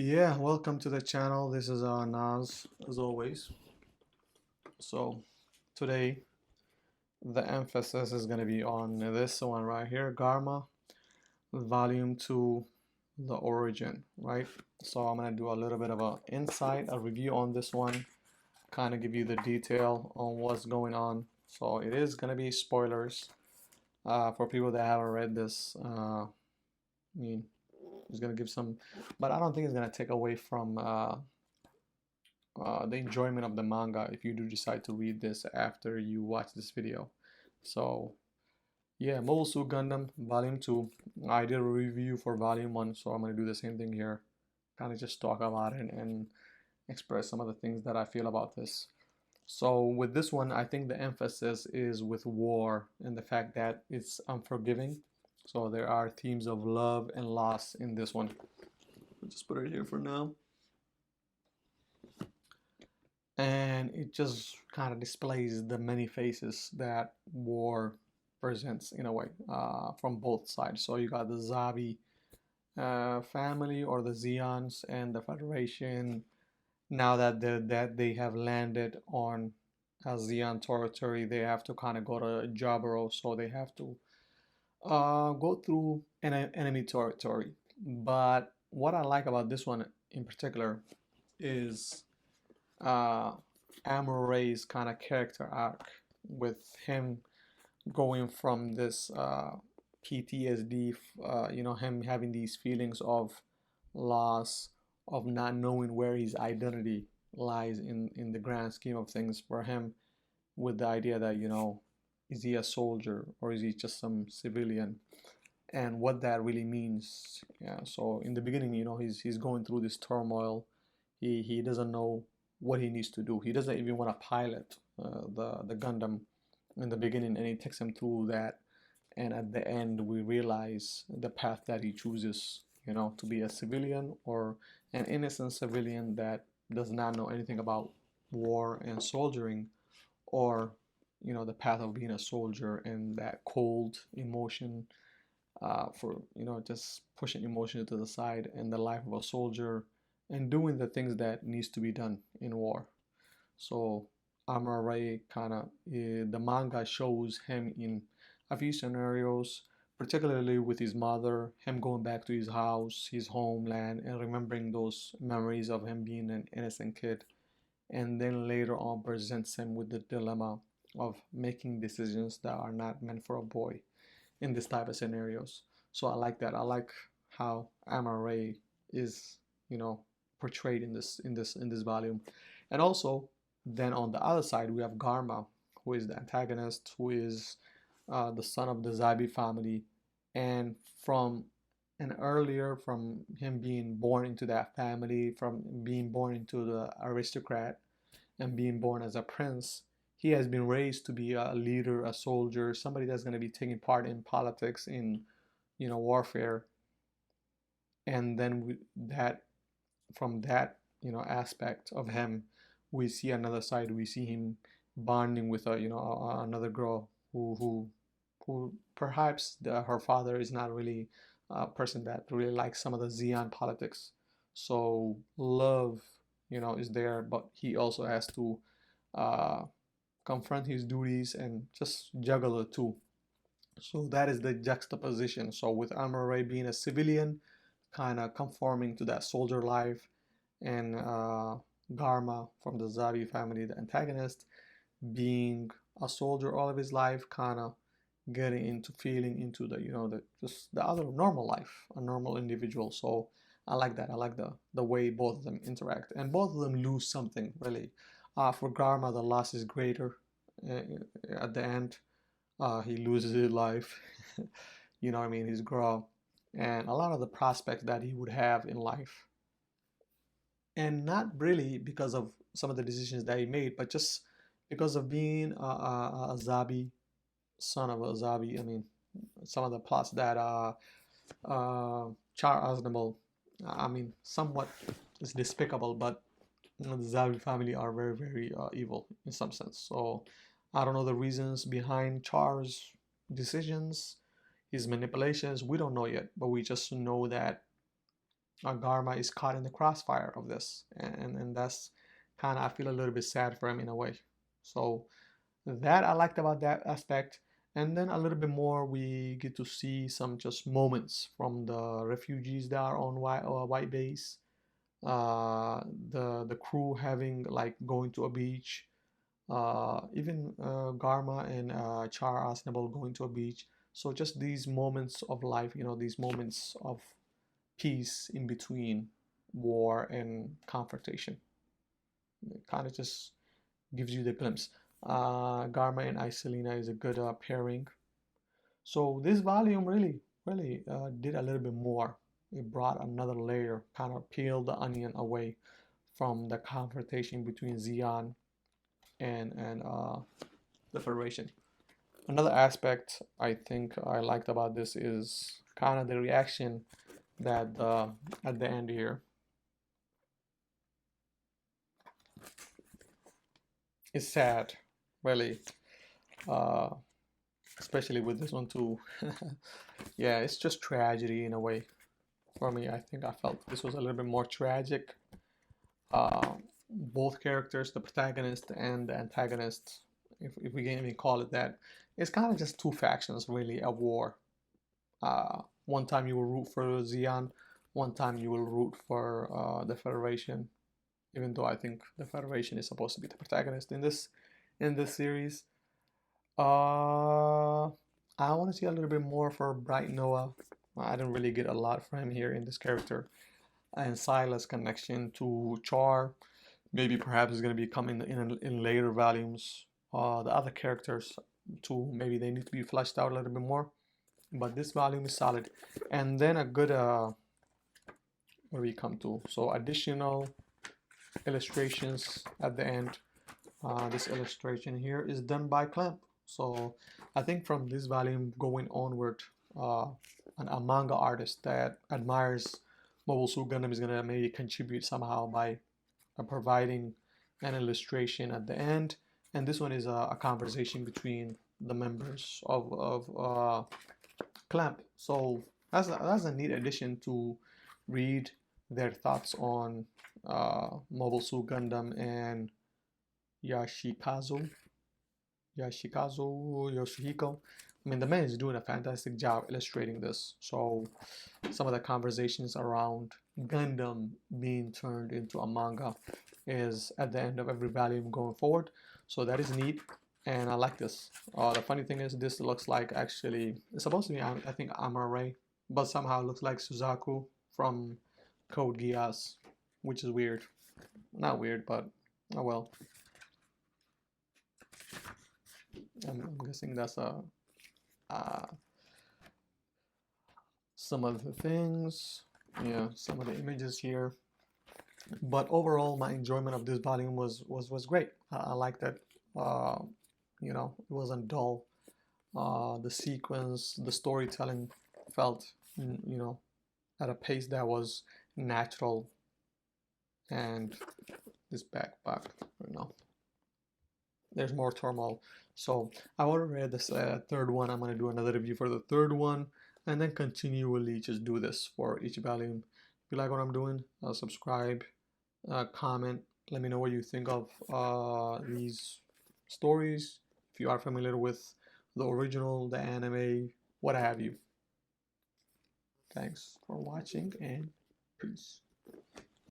Yeah, welcome to the channel. This is Naz, as always. So, today the emphasis is going to be on this one right here, Garma, Volume 2, The Origin, right? So, I'm going to do a little bit of a insight, a review on this one, kind of give you the detail on what's going on. So, it is going to be spoilers for people that haven't read this. I mean, it's going to give some, but I don't think it's going to take away from the enjoyment of the manga if you do decide to read this after you watch this video. So yeah, Mobile Suit Gundam Volume 2. I did a review for Volume 1, so I'm going to do the same thing here. Kind of just talk about it and express some of the things that I feel about this. So with this one, I think the emphasis is with war and the fact that it's unforgiving. So there are themes of love and loss in this one. I'll just put it here for now. And it just kind of displays the many faces that war presents in a way from both sides. So you got the Zabi family or the Zeons and the Federation. Now that they have landed on Zeon territory, they have to kind of go to Jaburo, so they have to go through an enemy territory. But what I like about this one in particular is uh, Amoray's kind of character arc with him going from this PTSD, him having these feelings of loss, of not knowing where his identity lies in the grand scheme of things for him, with the idea that, is he a soldier or is he just some civilian? And what that really means. Yeah, so in the beginning, he's going through this turmoil. He doesn't know what he needs to do. He doesn't even want to pilot the Gundam in the beginning, and it takes him through that. And at the end, we realize the path that he chooses. To be a civilian or an innocent civilian that does not know anything about war and soldiering, or the path of being a soldier and that cold emotion for just pushing emotion to the side and the life of a soldier and doing the things that needs to be done in war. So Amaray kind of the manga shows him in a few scenarios, particularly with his mother, him going back to his house, his homeland, and remembering those memories of him being an innocent kid, and then later on presents him with the dilemma of making decisions that are not meant for a boy in this type of scenarios. So I like that. I like how Amaray is, portrayed in this volume. And also then on the other side we have Garma, who is the antagonist, who is the son of the Zabi family, and from him being born into that family, from being born into the aristocrat and being born as a prince, he has been raised to be a leader, a soldier, somebody that's going to be taking part in politics, in warfare. And then that from that aspect of him, we see another side. We see him bonding with another girl who perhaps her father is not really a person that really likes some of the Zeon politics. So love, is there, but he also has to uh, confront his duties and just juggle the two. So that is the juxtaposition. So with Amaray being a civilian, kind of conforming to that soldier life, and Garma from the Zabi family, the antagonist, being a soldier all of his life, kind of getting into feeling into the just the other normal life, a normal individual. So I like that. I like the way both of them interact, and both of them lose something really. For Garma, the loss is greater uh, at the end. He loses his life, what I mean, his girl, and a lot of the prospects that he would have in life. And not really because of some of the decisions that he made, but just because of being a Zabi, son of a Zabi. I mean, some of the plots that Char Aznable, I mean, somewhat is despicable, but the Zabi family are very, very evil in some sense. So I don't know the reasons behind Char's decisions, his manipulations. We don't know yet, but we just know that Garma is caught in the crossfire of this, and that's kind of, I feel a little bit sad for him in a way. So that I liked about that aspect. And then a little bit more, we get to see some just moments from the refugees that are on white base. The crew having like going to a beach, even Garma and Char Aznable going to a beach. So just these moments of life, these moments of peace in between war and confrontation. It kind of just gives you the glimpse. Garma and Iselina is a good pairing. So this volume really did a little bit more. It brought another layer, kind of peeled the onion away from the confrontation between Zeon and the Federation. Another aspect I think I liked about this is kind of the reaction that at the end here is sad, really, uh, especially with this one too. Yeah, it's just tragedy in a way for me. I think I felt this was a little bit more tragic. Uh, both characters, the protagonist and the antagonist, if we can even call it that, it's kind of just two factions really at war. One time you will root for Xi'an, one time you will root for the Federation. Even though I think the Federation is supposed to be the protagonist in this series. Uh, I want to see a little bit more for Bright Noah. I didn't really get a lot from him here in this character. And Silas' connection to Char, maybe perhaps is going to be coming in later volumes. The other characters too, maybe they need to be fleshed out a little bit more. But this volume is solid. And then a good what do we come to? So additional illustrations at the end. This illustration here is done by Clamp. So I think from this volume going onward, a manga artist that admires Mobile Suit Gundam is gonna maybe contribute somehow by providing an illustration at the end. And this one is a conversation between the members of Clamp. So that's a neat addition to read their thoughts on Mobile Suit Gundam and Yashikazu, Yoshihiko. I mean, the man is doing a fantastic job illustrating this. So, some of the conversations around Gundam being turned into a manga is at the end of every volume going forward. So, that is neat. And I like this. The funny thing is, this looks like actually, it's supposed to be, I think, Amare, but somehow it looks like Suzaku from Code Geass, which is weird. Not weird, but oh well. I'm guessing that's uh, some of the things. Yeah, some of the images here. But overall, my enjoyment of this volume was great. I like that. Uh, it wasn't dull. The sequence, the storytelling felt, at a pace that was natural. And this back, there's more turmoil. So I already read this third one. I'm going to do another review for the third one and then continually just do this for each volume. If you like what I'm doing, subscribe, comment, let me know what you think of these stories. If you are familiar with the original, the anime, what have you. Thanks for watching and peace.